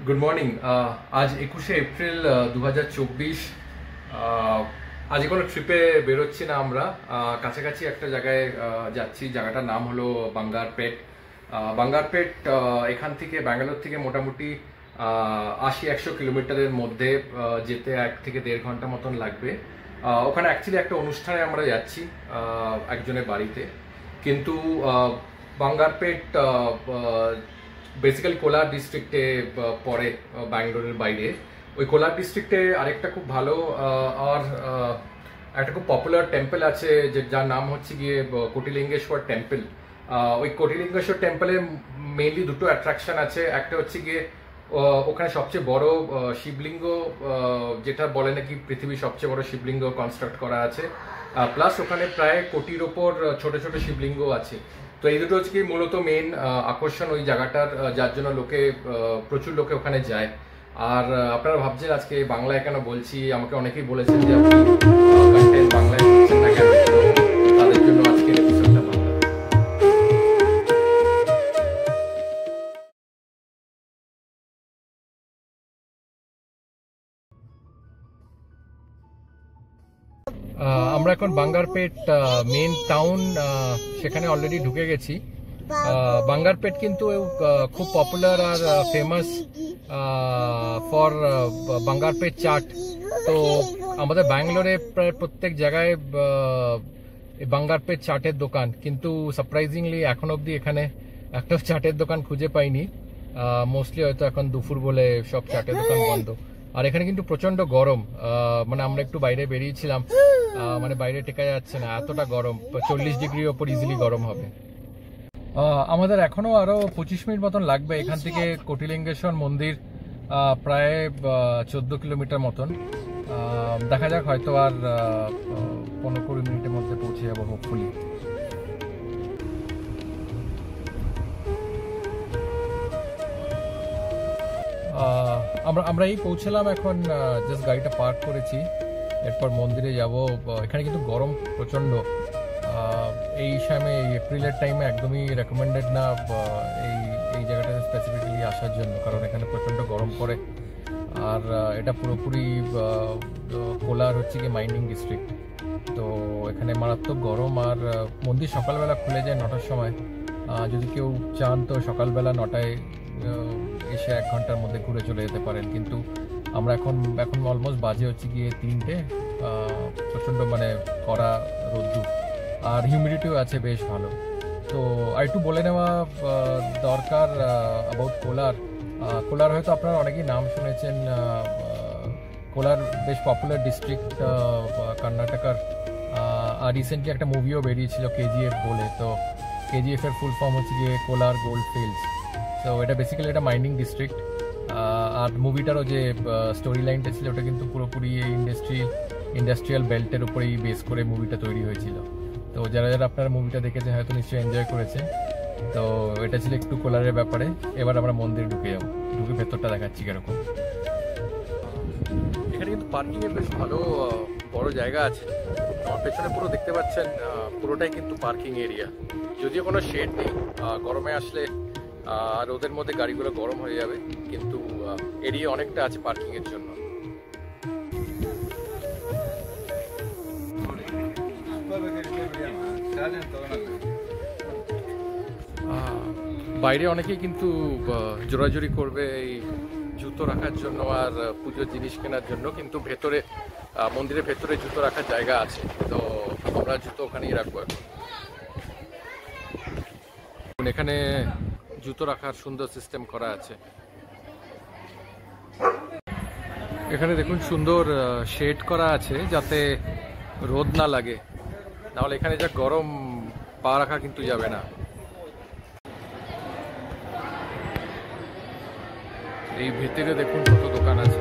Good morning. আজ 21শে April 2024। আজ কোনো ট্রিপে বেরোচ্ছি না আমরা। কাছাকাছি একটা জায়গায় যাচ্ছি। জায়গাটার নাম হলো বাঙ্গারপেট। বাঙ্গারপেট এখান থেকে ব্যাঙ্গালোর থেকে মোটামুটি 80-100 কিলোমিটারের মধ্যে। যেতে 1 থেকে 1.5 ঘন্টা মতন লাগবে। ওখানে অ্যাকচুয়ালি একটা অনুষ্ঠানে আমরা যাচ্ছি একজনের বাড়িতে। কিন্তু বাঙ্গারপেট বেসিক্যালি কোলার ডিস্ট্রিক্টে পড়ে, ব্যাঙ্গালোরের বাইরে। ওই কোলার ডিস্ট্রিক্টে আরেকটা খুব ভালো আর একটা খুব পপুলার টেম্পল আছে, যার নাম হচ্ছে গিয়ে কোটিলিঙ্গেশ্বর টেম্পল। ওই কোটিলিঙ্গেশ্বর টেম্পলে মেইনলি দুটো অ্যাট্রাকশন আছে। একটা হচ্ছে গিয়ে ওখানে সবচেয়ে বড় শিবলিঙ্গ, যেটা বলে নাকি পৃথিবীর সবচেয়ে বড় শিবলিঙ্গ কনস্ট্রাক্ট করা আছে। প্লাস ওখানে প্রায় কোটির ওপর ছোট ছোট শিবলিঙ্গ আছে। তো এই দুটো হচ্ছে কি মূলত মেইন আকর্ষণ ওই জায়গাটার, যার জন্য প্রচুর লোকে ওখানে যায়। আর আপনারা ভাবছেন আজকে বাংলায় কেন বলছি, আমাকে অনেকেই বলেছেন যে আপনি কন্টেন্ট বাংলায় বলছেন না কেন। তাদের জন্য আজকের এপিসোডটা বাংলা। আমরা এখন বাঙ্গারপেট মেইন টাউন, সেখানে অলরেডি ঢুকে গেছি। বাঙ্গারপেট কিন্তু খুব পপুলার আর ফেমাস ফর বাঙ্গারপেট চাট। তো আমাদের ব্যাঙ্গালোরে প্রায় প্রত্যেক জায়গায় বাঙ্গারপেট চাটের দোকান, কিন্তু সারপ্রাইজিংলি এখন অবধি এখানে একটা চাটের দোকান খুঁজে পাইনি। মোস্টলি হয়তো এখন দুপুর বলে সব চাটের দোকান বন্ধ। আর এখানে কিন্তু প্রচন্ড গরম। মানে আমরা একটু বাইরে বেরিয়েছিলাম, মানে বাইরে টেকা যাচ্ছে না, এতটা গরম। 40 ডিগ্রির ওপর ইজিলি গরম হবে। আমাদের এখনো আরো 25 মিনিট মতন লাগবে এখান থেকে কোটিলিঙ্গেশ্বর মন্দির, প্রায় 14 কিলোমিটার মতন। দেখা যাক, হয়তো আর 15-20 মিনিটের মধ্যে পৌঁছে যাবো হোপফুলি। আমরা এই পৌঁছলাম এখন, জাস্ট গাড়িটা পার্ক করেছি, এরপর মন্দিরে যাব। এখানে কিন্তু গরম প্রচন্ড। এই সময় এপ্রিলের টাইমে একদমই রেকমেন্ডেড না এই এই জায়গাটাতে স্পেসিফিক্যালি আসার জন্য, কারণ এখানে প্রচন্ড গরম পড়ে। আর এটা পুরোপুরি কোলার হচ্ছে কি মাইনিং ডিস্ট্রিক্ট। তো এখানে মারাত্মক গরম। আর মন্দির সকালবেলা খুলে যায় 9টার সময়। যদি কেউ চান তো সকালবেলা 9টায় এসে 1 ঘন্টার মধ্যে ঘুরে চলে যেতে পারেন। কিন্তু আমরা এখন অলমোস্ট বাজে হচ্ছে গিয়ে 3টে। প্রচণ্ড মানে কড়া রোদ্দুর, আর হিউমিডিটিও আছে বেশ ভালো। তো আর একটু বলে নেওয়া দরকার অ্যাবাউট কোলার। কোলার হয়তো আপনারা অনেকেই নাম শুনেছেন। কোলার বেশ পপুলার ডিস্ট্রিক্ট কর্ণাটকার। আর রিসেন্টলি একটা মুভিও বেরিয়েছিল কেজিএফ বলে। তো কেজিএফ এর ফুল ফর্ম হচ্ছে গিয়ে কোলার গোল্ড ফিল্ডস। তো এটা বেসিক্যালি একটা মাইনিং ডিস্ট্রিক্ট। আর মুভিটারও যে স্টোরি লাইনটা ছিল ওটা কিন্তু পুরোপুরি এই ইন্ডাস্ট্রিয়াল বেল্টের উপরেই বেস করে মুভিটা তৈরি হয়েছিল। তো যারা যারা আপনারা মুভিটা দেখেছেন হয়তো নিশ্চয়ই এনজয় করেছেন। তো এটা ছিল একটু কোলারের ব্যাপারে। এবার আমরা মন্দিরে ঢুকে যাবো, ঢুকে ভেতরটা দেখাচ্ছি কিরকম। এখানে কিন্তু পার্কিং এর বেশ ভালো বড় জায়গা আছে। আমার পেছনে পুরো দেখতে পাচ্ছেন, পুরোটাই কিন্তু পার্কিং এরিয়া। যদিও কোনো শেড নেই, গরমে আসলে আর ওদের মধ্যে গাড়িগুলো গরম হয়ে যাবে, কিন্তু এরিয়া অনেকটা আছে পার্কিং এর জন্য। বাইরে অনেকেই কিন্তু জোরাজুরি করবে এই জুতো রাখার জন্য আর পুজোর জিনিস কেনার জন্য, কিন্তু ভেতরে মন্দিরের ভেতরে জুতো রাখার জায়গা আছে। তো আমরা জুতো ওখানেই রাখবো এখন। এখানে জুতো রাখার সুন্দর সিস্টেম করা আছে। এখানে দেখুন সুন্দর শেড করা আছে যাতে রোদ না লাগে, নাহলে এখানে যা গরম, পা রাখা কিন্তু যাবে না। এই ভেতরে দেখুন কত দোকান আছে।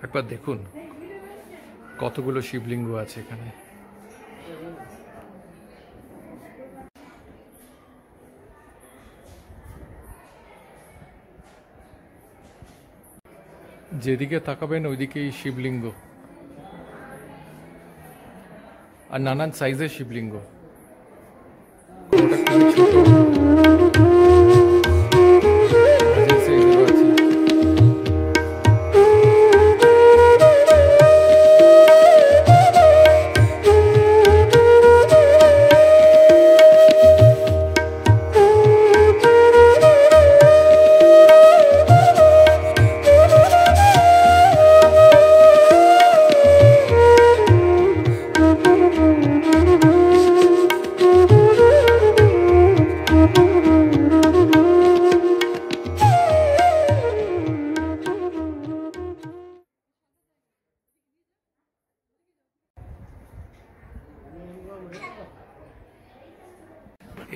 একবার দেখুন কতগুলো শিবলিঙ্গ আছে এখানে। যেদিকে তাকাবেন ওইদিকেই শিবলিঙ্গ, আর নানান সাইজের শিবলিঙ্গ। কোনটা খুবই ছোট, মাঝারি সাইজেরও আছে।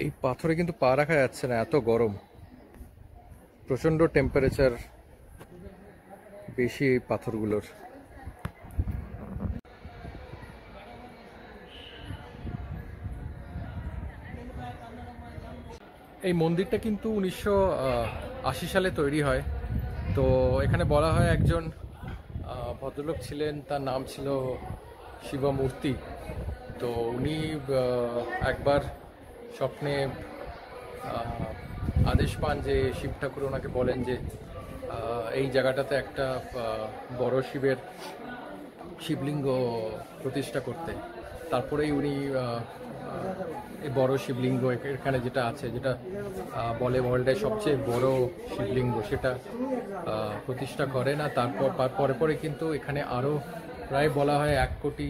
এই পাথরে কিন্তু পা রাখা যাচ্ছে না, এত গরম, প্রচন্ড টেম্পারেচার বেশি এই পাথরগুলোর। এই মন্দিরটা কিন্তু 1980 সালে তৈরি হয়। তো এখানে বলা হয় একজন ভদ্রলোক ছিলেন, তার নাম ছিল শিবমূর্তি। তো উনি একবার স্বপ্নে আদেশ পান যে শিব ঠাকুর ওনাকে বলেন যে এই জায়গাটাতে একটা বড় শিবলিঙ্গ প্রতিষ্ঠা করতে। তারপরেই উনি এই বড় শিবলিঙ্গ এখানে যেটা আছে, যেটা বলে ওয়ার্ল্ডের সবচেয়ে বড় শিবলিঙ্গ, সেটা প্রতিষ্ঠা করেন। আর পরে পরে কিন্তু এখানে আরও প্রায় বলা হয় 1 কোটি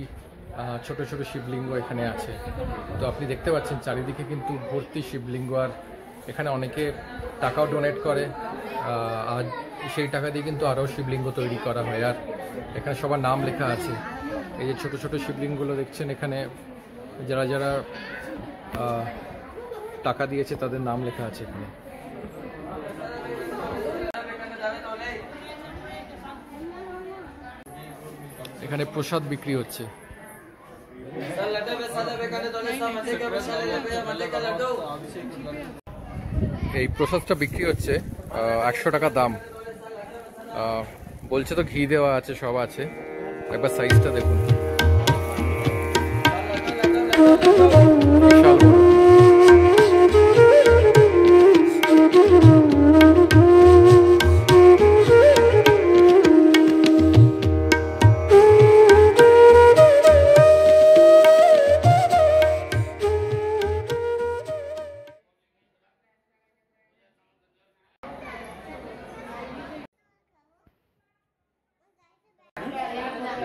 ছোট ছোট শিবলিঙ্গ এখানে আছে। তো আপনি দেখতে পাচ্ছেন চারিদিকে কিন্তু ভর্তি শিবলিঙ্গ, আর এখানে অনেকে টাকাও ডোনেট করে, আর সেই টাকা দিয়ে কিন্তু আরও শিবলিঙ্গ তৈরি করা হয়। আর এখানে সবার নাম লেখা আছে। এই যে ছোট ছোট শিবলিঙ্গগুলো দেখছেন, এখানে যারা যারা টাকা দিয়েছে তাদের নাম লেখা আছে এখানে। এখানে প্রসাদ বিক্রি হচ্ছে। এই প্রসাদটা বিক্রি হচ্ছে 100 টাকা দাম। বলছে তো ঘি দেওয়া আছে, সব আছে। একবার সাইজটা দেখুন, বিশাল বড়।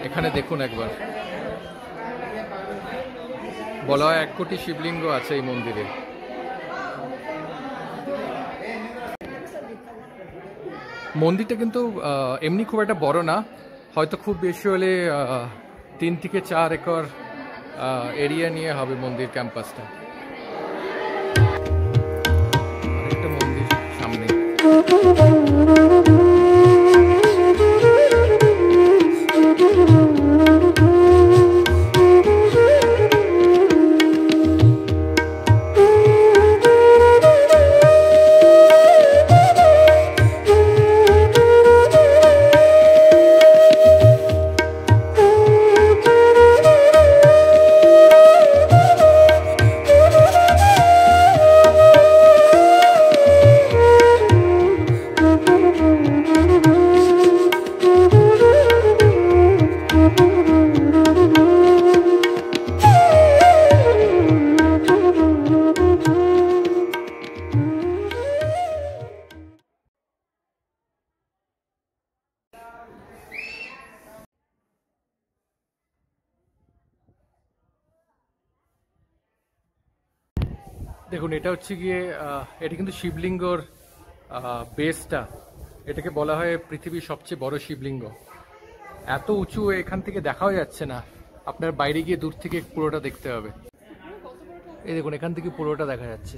এখানে দেখুন একবার, বলা হয় 1 কোটি শিবলিঙ্গ আছে এই মন্দিরে। মন্দিরটা কিন্তু এমনি খুব একটা বড় না, হয়তো খুব বেশি হলে 3 থেকে 4 একর এরিয়া নিয়ে হবে মন্দির ক্যাম্পাসটা। আরেকটা মন্দির সামনে। দেখুন, এটা হচ্ছে গিয়ে এটা কিন্তু শিবলিঙ্গর বেসটা। এটাকে বলা হয় পৃথিবীর সবচেয়ে বড় শিবলিঙ্গ। এত উঁচু এখান থেকে দেখাও যাচ্ছে না, আপনার বাইরে গিয়ে দূর থেকে পুরোটা দেখতে হবে। এই দেখুন, এখান থেকে পুরোটা দেখা যাচ্ছে।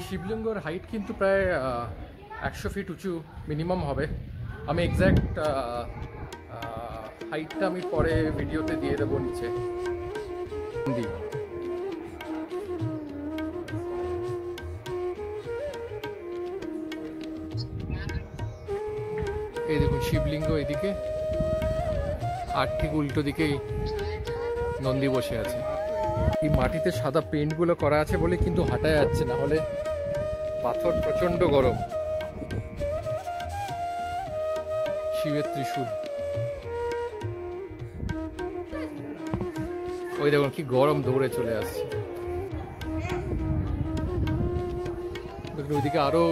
শিবলিঙ্গর হাইট কিন্তু প্রায় 100 ফিট উঁচু মিনিমাম হবে। আমি এক্স্যাক্ট হাইটটা আমি পরে ভিডিওতে দিয়ে দেবো নিচে। এই দেখুন শিবলিঙ্গ এদিকে, আর ঠিক উল্টো দিকেই নন্দী বসে আছে। এই মাটিতে সাদা পেন্টগুলো করা আছে বলে কিন্তু হাঁটা যাচ্ছে, না হলে পাথর প্রচন্ড গরম। শিবের ত্রিশূল, ওই দেখুন কি গরম, দৌড়ে চলে আসছে। দেখুন ওইদিকে আরো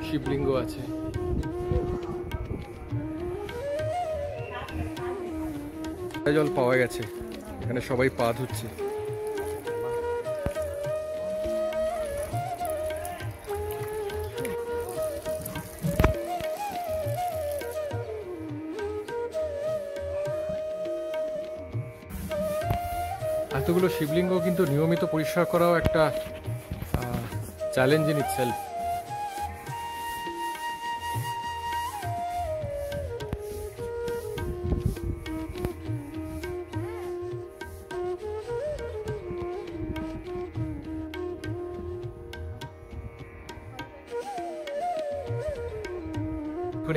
শিবলিঙ্গ আছে। জল পাওয়া গেছে, এখানে সবাই পা ধুচ্ছে। এতগুলো শিবলিঙ্গ কিন্তু নিয়মিত পরিষ্কার করাও একটা চ্যালেঞ্জ ইন ইটসেলফ।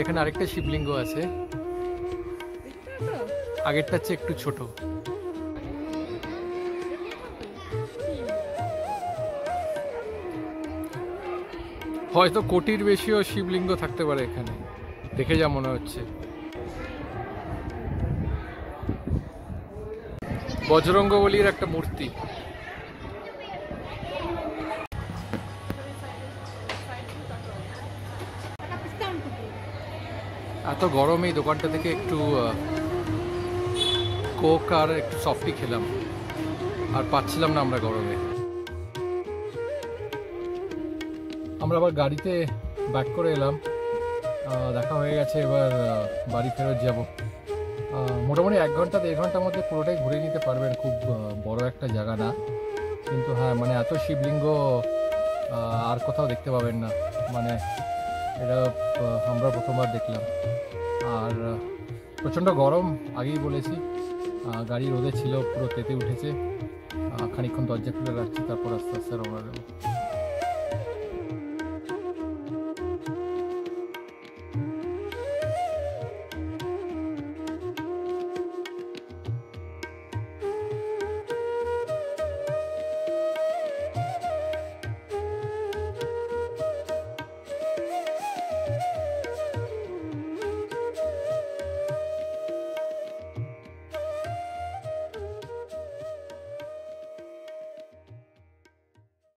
এখানে আরেকটা শিবলিঙ্গ আছে, আগেরটার চেয়ে একটু ছোট। হয়তো কোটির বেশিও শিবলিঙ্গ থাকতে পারে এখানে, দেখে যা মনে হচ্ছে। বজরঙ্গবলীর একটা মূর্তি। এত গরমে এই দোকানটা থেকে একটু কোক আর একটু সফটি খেলাম, আর পাচ্ছিলাম না আমরা গরমে। আমরা আবার গাড়িতে ব্যাক করে এলাম, দেখা হয়ে গেছে, এবার বাড়ি ফেরত যাব। মোটামুটি 1 ঘন্টা 1.5 ঘন্টার মধ্যে পুরোটাই ঘুরে নিতে পারবেন, খুব বড় একটা জায়গা না, কিন্তু হ্যাঁ মানে এত শিবলিঙ্গ আর কোথাও দেখতে পাবেন না, মানে এটা আমরা প্রথমবার দেখলাম। আর প্রচণ্ড গরম, আগেই বলেছি, গাড়ি রোদে ছিল, পুরো তেতে উঠেছে। খানিকক্ষণ দরজা খুলে রাখছি, তারপর আস্তে আস্তে রওনা দেবো।